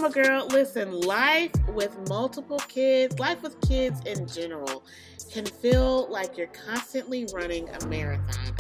Mama Girl. Listen, life with multiple kids, life with kids in general, can feel like you're constantly running a marathon.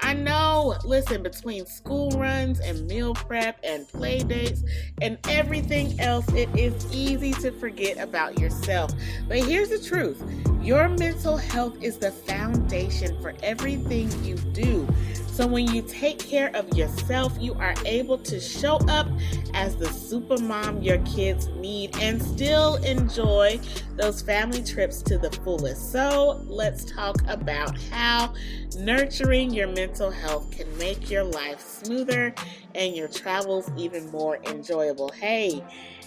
I know. Listen, between school runs and meal prep and play dates and everything else, it is easy to forget about yourself. But here's the truth. Your mental health is the foundation for everything you do. So when you take care of yourself, you are able to show up as the super mom your kids need and still enjoy those family trips to the fullest. So let's talk about how nurturing your mental health can make your life smoother and your travels even more enjoyable. Hey,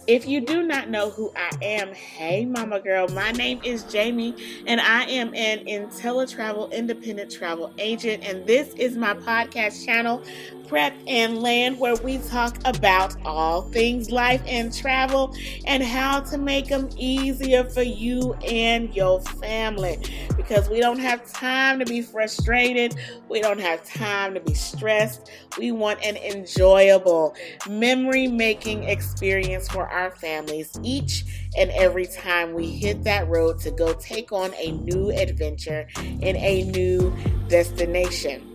if you do not know who I am, hey Mama Girl, my name is Jamie and I am an IntelliTravel independent travel agent, and this is my podcast channel, Prep and Land, where we talk about all things life and travel and how to make them easier for you and your family, because we don't have time to be frustrated. We don't have time to be stressed. We want an enjoyable, memory-making experience for our families each and every time we hit that road to go take on a new adventure in a new destination.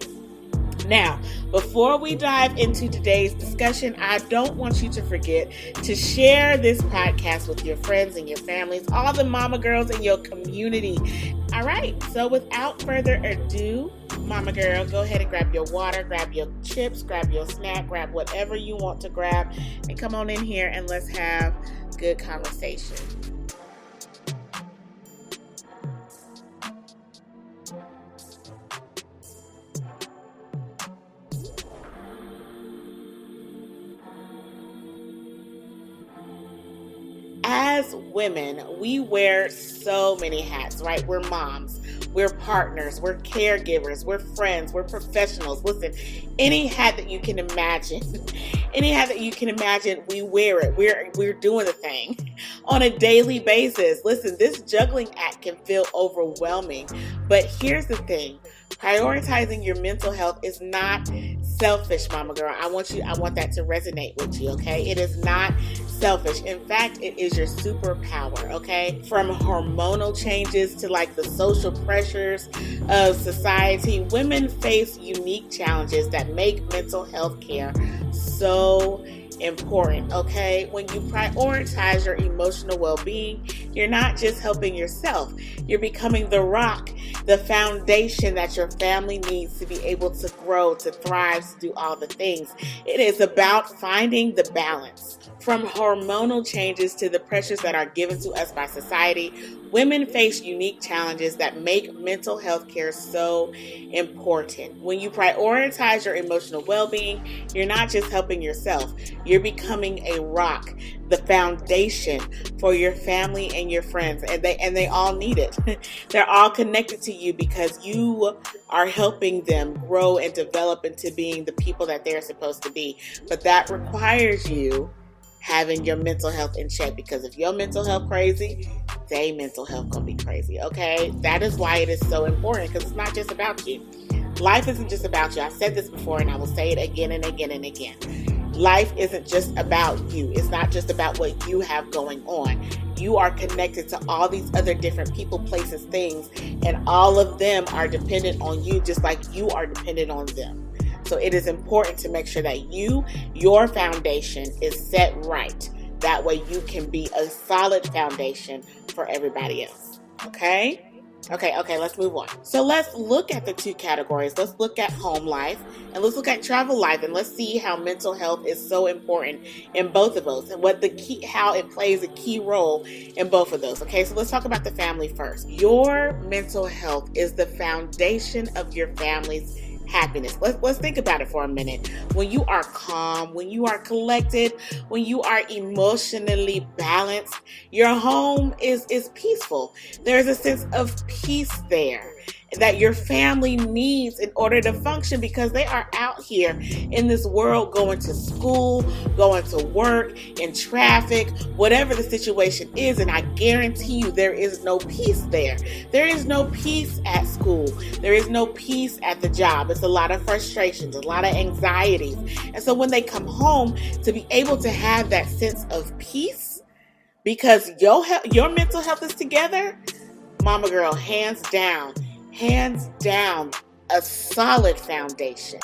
Now, before we dive into today's discussion, I don't want you to forget to share this podcast with your friends and your families, all the Mama Girls in your community. All right, so without further ado, Mama Girl, go ahead and grab your water, grab your chips, grab your snack, grab whatever you want to grab, and come on in here and let's have good conversation. As women, we wear so many hats, right? We're moms, we're partners, we're caregivers, we're friends, we're professionals. Listen, any hat that you can imagine, we wear it. We're doing the thing on a daily basis. Listen, this juggling act can feel overwhelming, but here's the thing. Prioritizing your mental health is not selfish, Mama Girl. I want that to resonate with you, okay? It is not selfish. In fact, it is your superpower, okay? From hormonal changes to like the social pressures of society, women face unique challenges that make mental health care so important, okay? When you prioritize your emotional well-being, you're not just helping yourself. You're becoming the rock, the foundation that your family needs to be able to grow, to thrive, to do all the things. It is about finding the balance. From hormonal changes to the pressures that are given to us by society, women face unique challenges that make mental health care so important. When you prioritize your emotional well-being, you're not just helping yourself. You're becoming a rock, the foundation for your family and your friends, and they all need it. They're all connected to you because you are helping them grow and develop into being the people that they're supposed to be. But that requires you having your mental health in check, because if your mental health crazy, they mental health gonna be crazy, okay? That is why it is so important, because it's not just about you. Life isn't just about you. I've said this before and I will say it again and again and again. Life isn't just about you. It's not just about what you have going on. You are connected to all these other different people, places, things, and all of them are dependent on you just like you are dependent on them. So it is important to make sure that your foundation is set right. That way you can be a solid foundation for everybody else. Okay, let's move on. So let's look at the two categories. Let's look at home life and let's look at travel life, and let's see how mental health is so important in both of those and how it plays a key role in both of those. Okay, so let's talk about the family first. Your mental health is the foundation of your family's happiness. Let's think about it for a minute. When you are calm, when you are collected, when you are emotionally balanced, your home is peaceful. There's a sense of peace there. that your family needs in order to function, because they are out here in this world going to school, going to work, in traffic, whatever the situation is. And I guarantee you there is no peace there. There is no peace at school. There is no peace at the job. It's a lot of frustrations, a lot of anxieties. And so when they come home, to be able to have that sense of peace because your mental health is together, Momma Girl, hands down, a solid foundation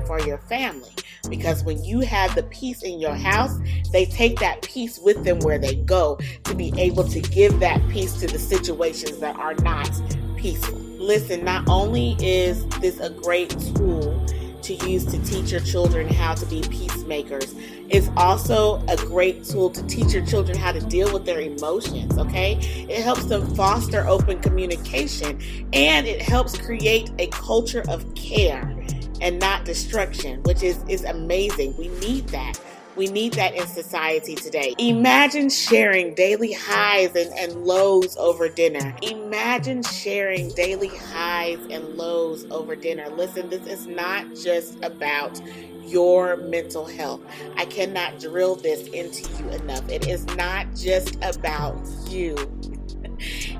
for your family. Because when you have the peace in your house, they take that peace with them where they go to be able to give that peace to the situations that are not peaceful. Listen, not only is this a great tool to use to teach your children how to be peacemakers, it's also a great tool to teach your children how to deal with their emotions, okay? It helps them foster open communication, and it helps create a culture of care and not destruction, which is amazing. We need that. We need that in society today. Imagine sharing daily highs and lows over dinner. Listen, this is not just about your mental health. I cannot drill this into you enough. It is not just about you.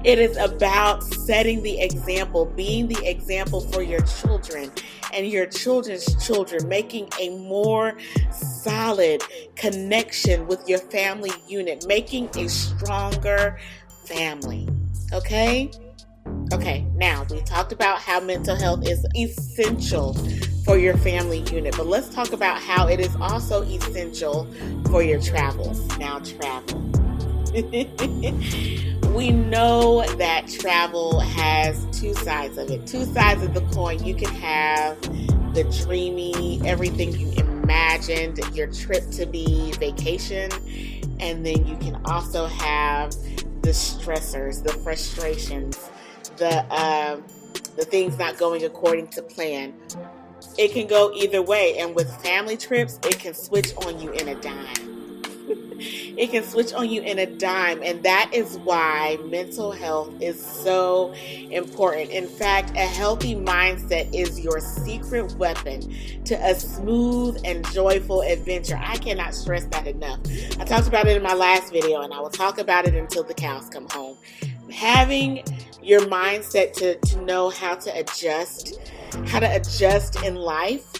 It is about setting the example, being the example for your children and your children's children, making a more solid connection with your family unit, making a stronger family. Okay, now we talked about how mental health is essential for your family unit, but let's talk about how it is also essential for your travels. Now, travel. We know that travel has two sides of it, two sides of the coin. You can have the dreamy, everything you imagined your trip to be, vacation, and then you can also have the stressors, the frustrations, the things not going according to plan. It can go either way, and with family trips, it can switch on you in a dime. It can switch on you in a dime, and that is why mental health is so important. In fact, a healthy mindset is your secret weapon to a smooth and joyful adventure. I cannot stress that enough. I talked about it in my last video, and I will talk about it until the cows come home. Having your mindset to know how to adjust in life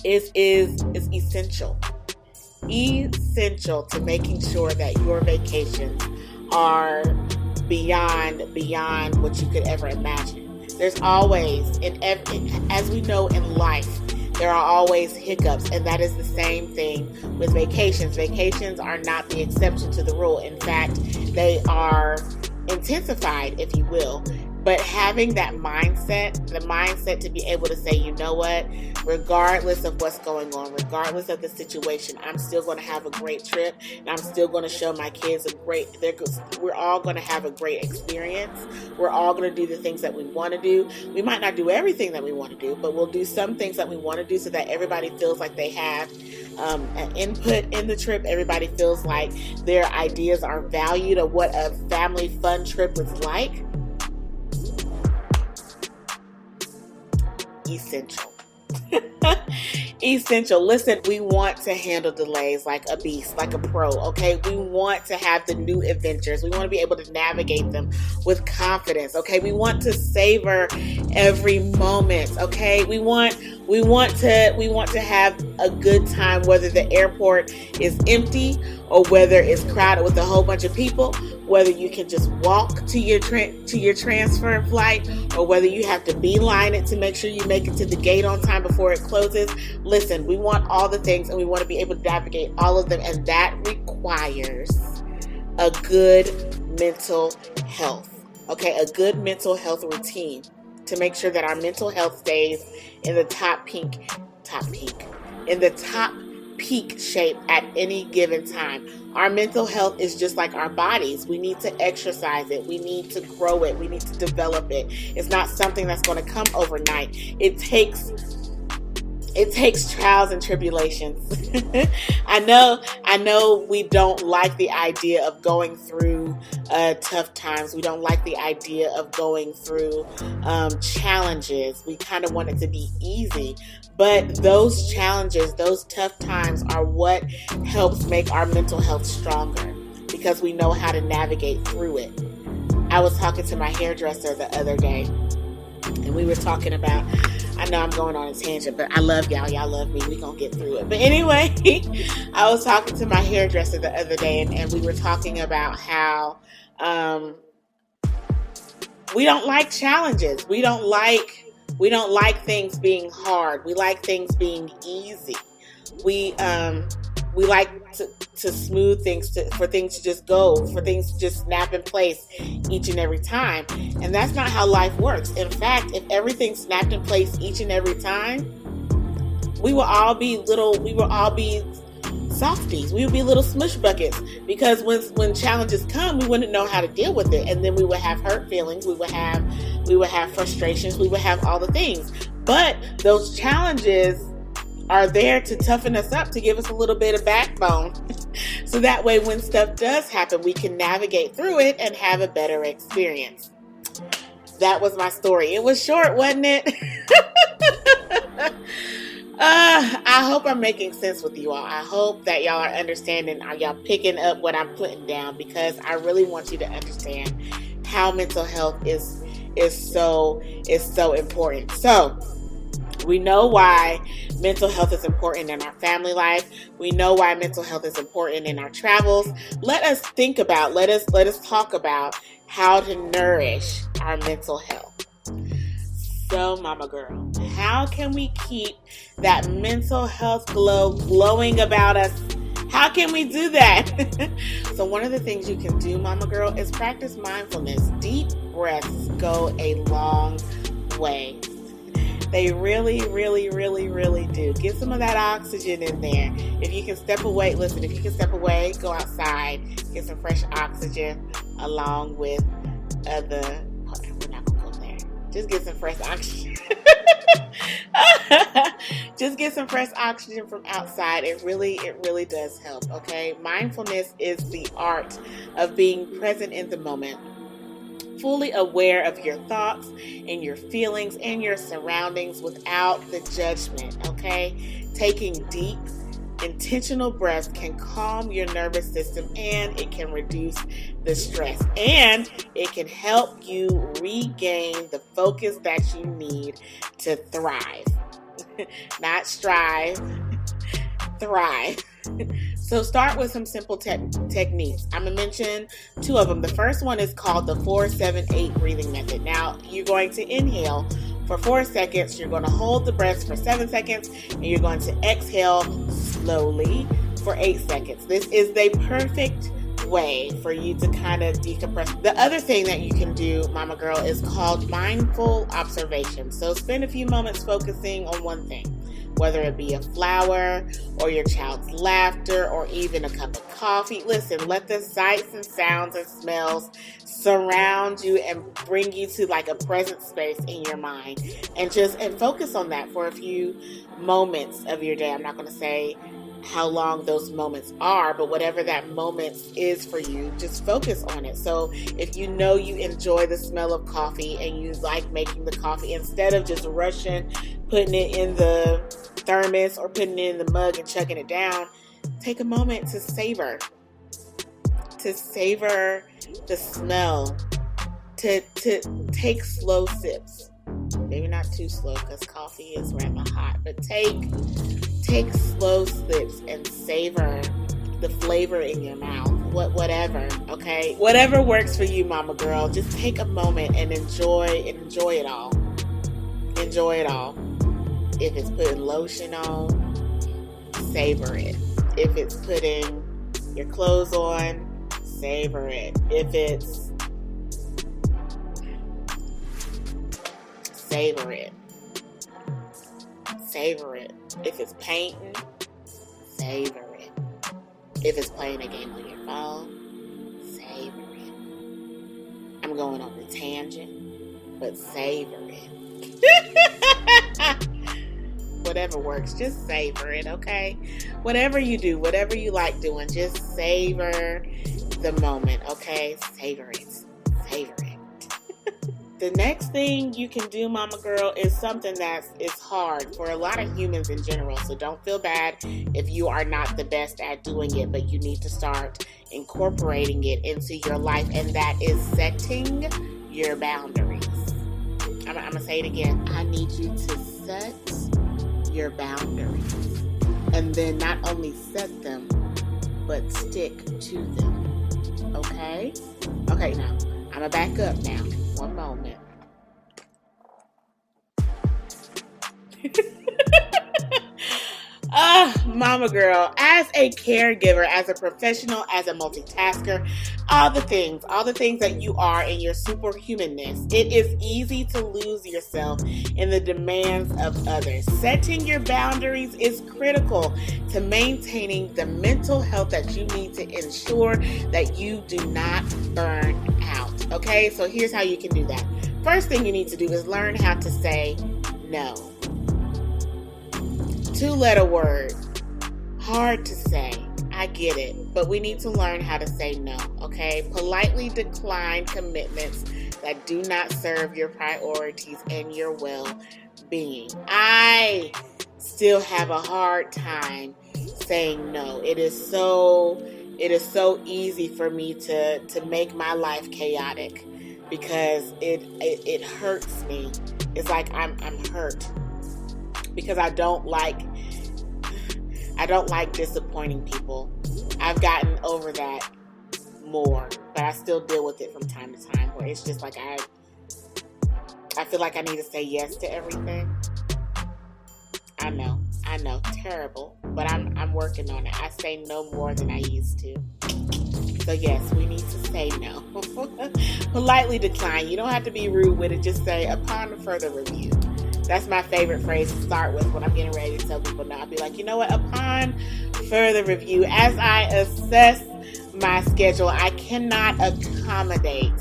is essential. Essential to making sure that your vacations are beyond what you could ever imagine. There's always, as we know in life, there are always hiccups, and that is the same thing with vacations. Vacations are not the exception to the rule. In fact, they are intensified, if you will. But having that mindset, the mindset to be able to say, you know what, regardless of what's going on, regardless of the situation, I'm still going to have a great trip, and I'm still going to show my kids we're all going to have a great experience. We're all going to do the things that we want to do. We might not do everything that we want to do, but we'll do some things that we want to do so that everybody feels like they have an input in the trip. Everybody feels like their ideas are valued of what a family fun trip was like. Essential. Essential. Listen, we want to handle delays like a beast, like a pro, okay? We want to have the new adventures. We want to be able to navigate them with confidence, okay? We want to savor every moment, okay? We want to have a good time, whether the airport is empty or whether it's crowded with a whole bunch of people, whether you can just walk to your transfer flight, or whether you have to beeline it to make sure you make it to the gate on time before it closes. Listen, we want all the things, and we want to be able to navigate all of them, and that requires a good mental health, okay? A good mental health routine to make sure that our mental health stays in the top peak shape at any given time. Our mental health is just like our bodies. We need to exercise it. We need to grow it. We need to develop it. It's not something that's going to come overnight. It takes trials and tribulations. I know we don't like the idea of going through tough times. We don't like the idea of going through challenges. We kind of want it to be easy. But those challenges, those tough times are what helps make our mental health stronger because we know how to navigate through it. I was talking to my hairdresser the other day, and we were talking about, I know I'm going on a tangent, but I love y'all. Y'all love me. We gonna get through it. But anyway, I was talking to my hairdresser the other day, and we were talking about how we don't like challenges. We don't like things being hard. We like things being easy. We like to smooth things, for things to just go, for things to just snap in place each and every time. And that's not how life works. In fact, if everything snapped in place each and every time, we will all be softies. We would be little smush buckets, because when challenges come, we wouldn't know how to deal with it. And then we would have hurt feelings. We would have frustrations. We would have all the things. But those challenges are there to toughen us up, to give us a little bit of backbone. So that way, when stuff does happen, we can navigate through it and have a better experience. That was my story. It was short, wasn't it? I hope I'm making sense with you all. I hope that y'all are understanding. Are y'all picking up what I'm putting down? Because I really want you to understand how mental health is so important. So we know why mental health is important in our family life. We know why mental health is important in our travels. Let us talk about how to nourish our mental health. So, Momma Girl, how can we keep that mental health glow glowing about us? How can we do that? So one of the things you can do, Momma Girl, is practice mindfulness. Deep breaths go a long way. They really, really, really, really do. Get some of that oxygen in there. If you can step away, go outside, get some fresh oxygen along with other. We're not going to go there. Just get some fresh oxygen. Just get some fresh oxygen from outside. It really does help, okay? Mindfulness is the art of being present in the moment, fully aware of your thoughts and your feelings and your surroundings without the judgment, okay? Taking deep, intentional breaths can calm your nervous system, and it can reduce the stress, and it can help you regain the focus that you need to thrive. Not strive, thrive. So start with some simple techniques. I'm going to mention two of them. The first one is called the 4-7-8 breathing method. Now, you're going to inhale for 4 seconds. You're going to hold the breath for 7 seconds, and you're going to exhale slowly for 8 seconds. This is the perfect way for you to kind of decompress. The other thing that you can do, Momma Girl, is called mindful observation. So spend a few moments focusing on one thing, whether it be a flower or your child's laughter or even a cup of coffee. Listen, let the sights and sounds and smells surround you and bring you to like a present space in your mind, and focus on that for a few moments of your day. I'm not going to say how long those moments are, but whatever that moment is for you, just focus on it. So if you know you enjoy the smell of coffee and you like making the coffee, instead of just rushing, putting it in the thermos or putting it in the mug and chugging it down, take a moment to savor the smell, to take slow sips. Maybe not too slow because coffee is rather hot, but take slow sips and savor the flavor in your mouth. Whatever, okay? Whatever works for you, Momma Girl. Just take a moment and enjoy it all. Enjoy it all. If it's putting lotion on, savor it. If it's putting your clothes on, savor it. If it's savor it. Savor it. If it's painting, savor it. If it's playing a game on your phone, savor it. I'm going on a tangent, but savor it. Whatever works, just savor it, okay? Whatever you do, whatever you like doing, just savor the moment, okay? Savor it. Savor it. The next thing you can do, Mama Girl, is something that is hard for a lot of humans in general. So don't feel bad if you are not the best at doing it, but you need to start incorporating it into your life, and that is setting your boundaries. I'm going to say it again. I need you to set your boundaries. And then not only set them, but stick to them. Okay? Okay, now, I'm going to back up now. One moment. Mama Girl, as a caregiver, as a professional, as a multitasker, all the things that you are in your superhumanness, it is easy to lose yourself in the demands of others. Setting your boundaries is critical to maintaining the mental health that you need to ensure that you do not burn out. Okay, so here's how you can do that. First thing you need to do is learn how to say no. 2-letter word. Hard to say. I get it. But we need to learn how to say no, okay? Politely decline commitments that do not serve your priorities and your well-being. I still have a hard time saying no. It is so easy for me to make my life chaotic because it hurts me. It's like I'm hurt because I don't like disappointing people. I've gotten over that more, but I still deal with it from time to time where it's just like I feel like I need to say yes to everything. I know, terrible, but I'm working on it. I say no more than I used to. So yes, we need to say no. Politely decline. You don't have to be rude with it. Just say, upon further review. That's my favorite phrase to start with when I'm getting ready to tell people no. I'll be like, you know what? Upon further review, as I assess my schedule, I cannot accommodate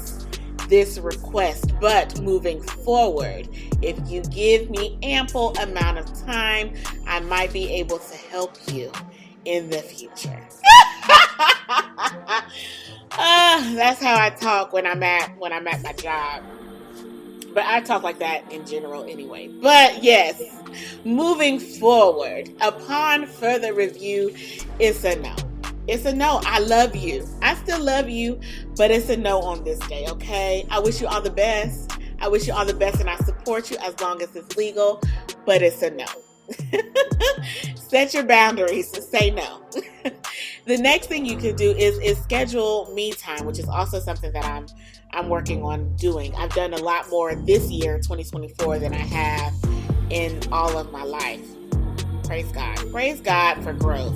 this request. But moving forward, if you give me ample amount of time, I might be able to help you in the future. That's how I talk when I'm at my job. But I talk like that in general anyway. But yes, moving forward, upon further review, it's a no. It's a no. I love you. I still love you, but it's a no on this day, okay? I wish you all the best. And I support you as long as it's legal, but it's a no. Set your boundaries to say no. The next thing you can do is schedule me time, which is also something that I'm working on doing. I've done a lot more this year, 2024, than I have in all of my life. Praise God. Praise God for growth.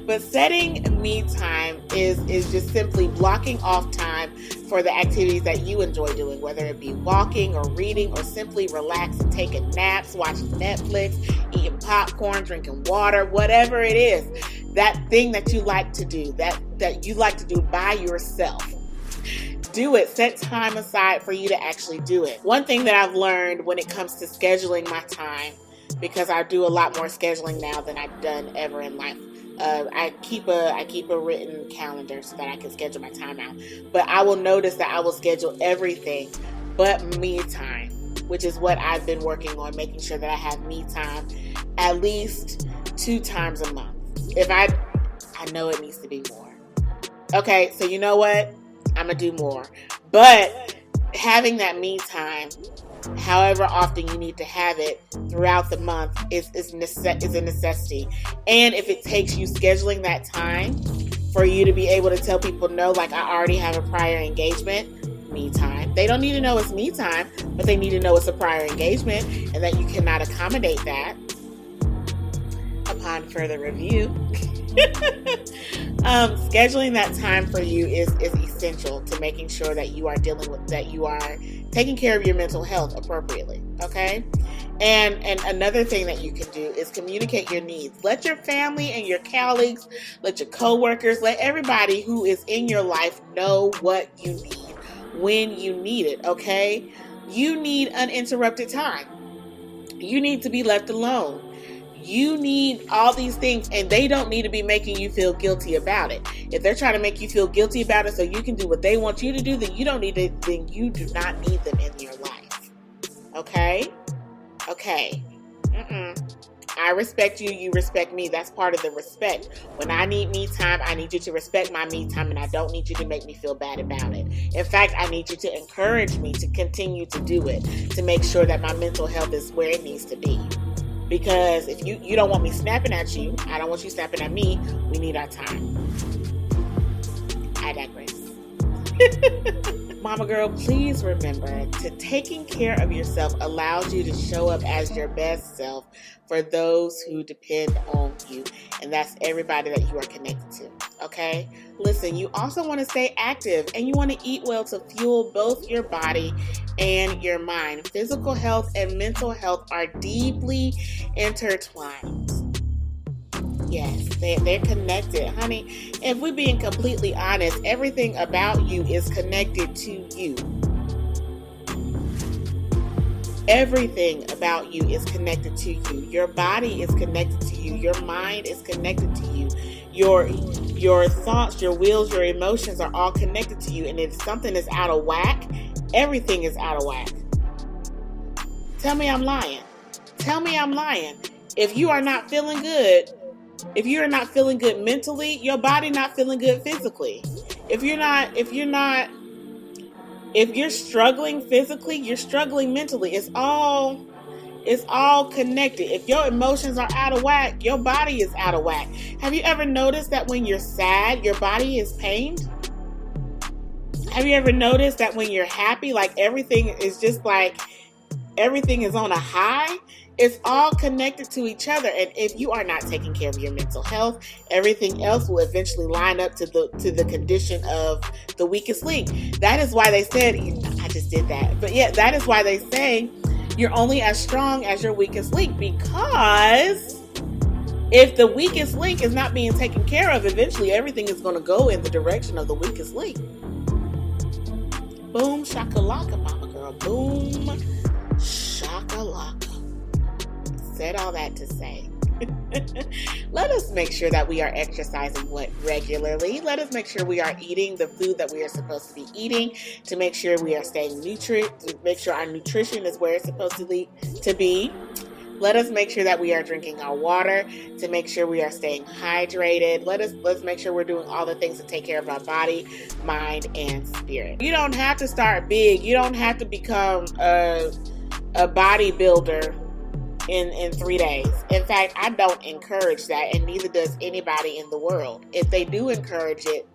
But setting me time is just simply blocking off time for the activities that you enjoy doing, whether it be walking or reading or simply relaxing, taking naps, watching Netflix, eating popcorn, drinking water, whatever it is. That thing that you like to do, that you like to do by yourself. Do it. Set time aside for you to actually do it. One thing that I've learned when it comes to scheduling my time, because I do a lot more scheduling now than I've done ever in life. I keep a written calendar so that I can schedule my time out. But I will notice that I will schedule everything but me time, which is what I've been working on, making sure that I have me time at least 2 times a month. If I know it needs to be more. Okay, so you know what? I'm going to do more. But having that me time, however often you need to have it throughout the month, is a necessity. And if it takes you scheduling that time for you to be able to tell people no, like I already have a prior engagement, me time. They don't need to know it's me time, but they need to know it's a prior engagement and that you cannot accommodate that upon further review. Scheduling that time for you is essential to making sure that you are taking care of your mental health appropriately. Okay. And another thing that you can do is communicate your needs. Let your family and your colleagues, let your coworkers, let everybody who is in your life know what you need when you need it. Okay. You need uninterrupted time. You need to be left alone. You need all these things, and they don't need to be making you feel guilty about it. If they're trying to make you feel guilty about it so you can do what they want you to do, then you don't need it. Then you do not need them in your life. Okay? Okay. I respect you, you respect me. That's part of the respect. When I need me time, I need you to respect my me time, and I don't need you to make me feel bad about it. In fact, I need you to encourage me to continue to do it, to make sure that my mental health is where it needs to be. Because if you don't want me snapping at you, I don't want you snapping at me, we need our time. I digress. Momma Girl, please remember that taking care of yourself allows you to show up as your best self for those who depend on you. And that's everybody that you are connected to. Okay? Listen, you also want to stay active, and you want to eat well to fuel both your body and your mind. Physical health and mental health are deeply intertwined. Yes, they're connected. Honey, if we're being completely honest, everything about you is connected to you. Everything about you is connected to you. Your body is connected to you. Your mind is connected to you. Your thoughts, your wills, your emotions are all connected to you. And if something is out of whack, everything is out of whack. Tell me I'm lying. Tell me I'm lying. If you are not feeling good, if you're not feeling good mentally, your body not feeling good physically. If you're struggling physically, you're struggling mentally. It's all connected. If your emotions are out of whack, your body is out of whack. Have you ever noticed that when you're sad, your body is pained? Have you ever noticed that when you're happy, like everything is on a high? It's all connected to each other. And if you are not taking care of your mental health, everything else will eventually line up to the condition of the weakest link. That is why they said, I just did that. But yeah, that is why they say you're only as strong as your weakest link. Because if the weakest link is not being taken care of, eventually everything is going to go in the direction of the weakest link. Boom, shakalaka, Momma Girl. Boom, shakalaka. Said all that to say, let us make sure that we are exercising regularly. Let us make sure we are eating the food that we are supposed to be eating, to make sure we are staying to make sure our nutrition is where it's supposed to be. Let us make sure that we are drinking our water, to make sure we are staying hydrated. Let's make sure we're doing all the things to take care of our body, mind, and spirit. You don't have to start big. You don't have to become a bodybuilder in 3 days. In fact, I don't encourage that, and neither does anybody in the world. If they do encourage it,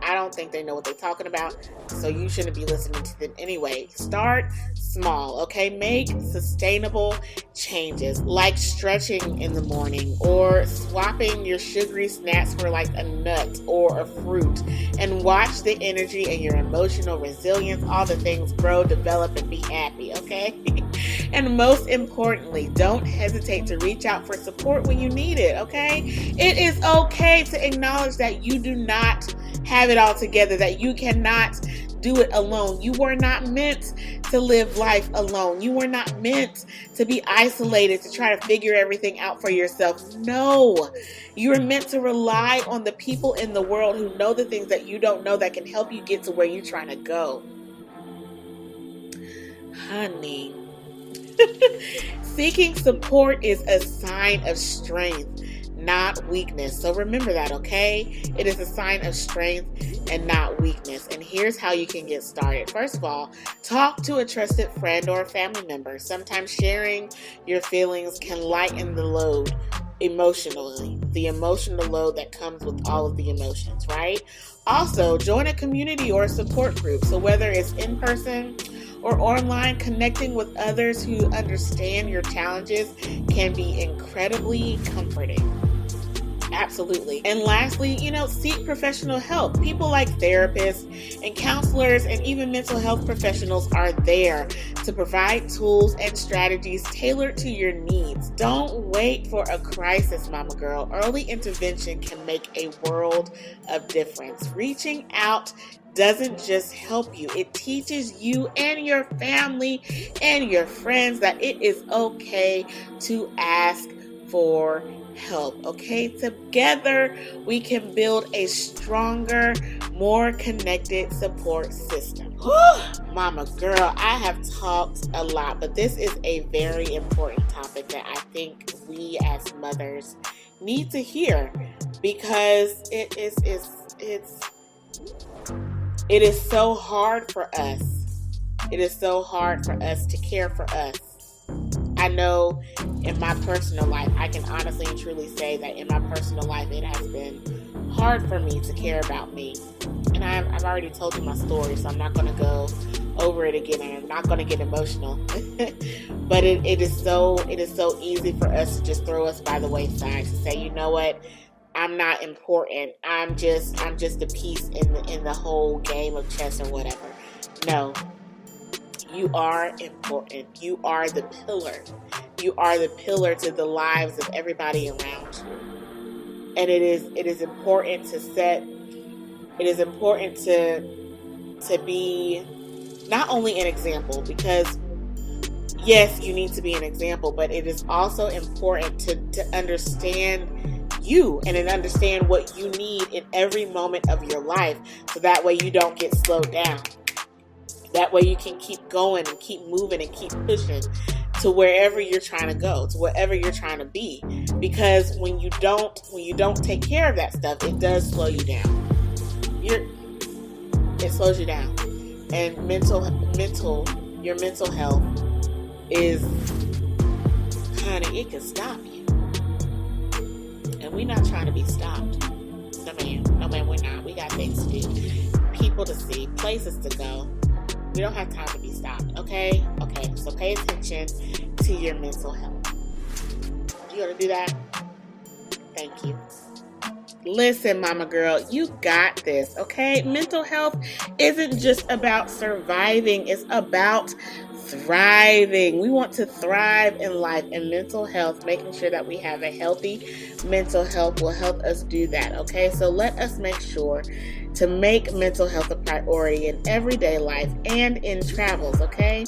I don't think they know what they're talking about, so you shouldn't be listening to them anyway. Start small, okay? Make sustainable changes, like stretching in the morning, or swapping your sugary snacks for like a nut or a fruit, and watch the energy and your emotional resilience, all the things grow, develop, and be happy, okay? And most importantly, don't hesitate to reach out for support when you need it, okay? It is okay to acknowledge that you do not have it all together, that you cannot do it alone. You were not meant to live life alone. You were not meant to be isolated, to try to figure everything out for yourself. No, you are meant to rely on the people in the world who know the things that you don't know, that can help you get to where you're trying to go. Honey, seeking support is a sign of strength, not weakness. So remember that, okay? It is a sign of strength and not weakness. And here's how you can get started. First of all, talk to a trusted friend or a family member. Sometimes sharing your feelings can lighten the load emotionally, the emotional load that comes with all of the emotions, right? Also, join a community or a support group. So whether it's in person or online, connecting with others who understand your challenges can be incredibly comforting. Absolutely. And lastly, seek professional help. People like therapists and counselors and even mental health professionals are there to provide tools and strategies tailored to your needs. Don't wait for a crisis, Momma Girl. Early intervention can make a world of difference. Reaching out doesn't just help you. It teaches you and your family and your friends that it is okay to ask for help. Okay, together we can build a stronger, more connected support system. Mama girl, I have talked a lot, but this is a very important topic that I think we as mothers need to hear, because it is so hard for us. It is so hard for us to care for us. I know in my personal life, I can honestly and truly say that in my personal life, it has been hard for me to care about me. And I've already told you my story, so I'm not going to go over it again. I'm not going to get emotional. But it is so easy for us to just throw us by the wayside, to say, you know what, I'm not important. I'm just a piece in the whole game of chess or whatever. No. You are important. You are the pillar. You are the pillar to the lives of everybody around you. And it is important to set. It is important to be not only an example, because yes, you need to be an example, but it is also important to understand you and understand what you need in every moment of your life, so that way you don't get slowed down. That way you can keep going and keep moving and keep pushing to wherever you're trying to go, to whatever you're trying to be. Because when you don't take care of that stuff, it does slow you down. It slows you down. And your mental health is, honey, it can stop you. And we're not trying to be stopped. No man, we're not. We got things to do, people to see, places to go. We don't have time to be stopped, okay? Okay, so pay attention to your mental health. You gonna do that? Thank you. Listen, mama girl, you got this, okay? Mental health isn't just about surviving. It's about thriving. We want to thrive in life, and mental health, making sure that we have a healthy mental health, will help us do that, okay? So let us make sure to make mental health a priority in everyday life and in travels, okay?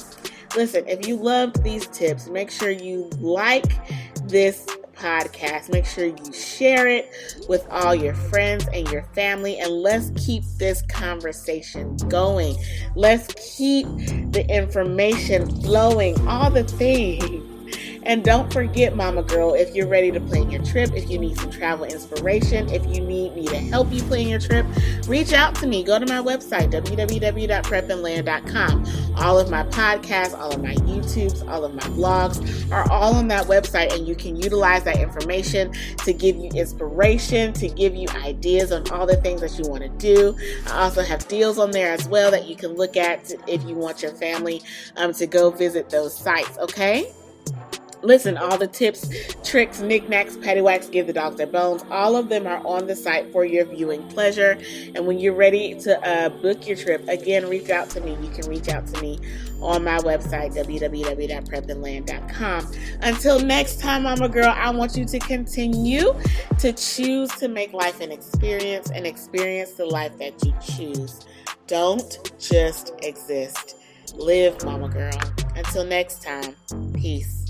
Listen, if you loved these tips, make sure you like this podcast. Make sure you share it with all your friends and your family, and let's keep this conversation going. Let's keep the information flowing, all the things. And don't forget, mama girl, if you're ready to plan your trip, if you need some travel inspiration, if you need me to help you plan your trip, reach out to me. Go to my website, www.prepandland.com. All of my podcasts, all of my YouTubes, all of my vlogs are all on that website, and you can utilize that information to give you inspiration, to give you ideas on all the things that you want to do. I also have deals on there as well that you can look at if you want your family to go visit those sites, okay? Listen, all the tips, tricks, knickknacks, paddywhacks, give the dogs their bones, all of them are on the site for your viewing pleasure. And when you're ready to book your trip, again, reach out to me. You can reach out to me on my website, www.prepandland.com. Until next time, mama girl, I want you to continue to choose to make life an experience, and experience the life that you choose. Don't just exist. Live, mama girl. Until next time, peace.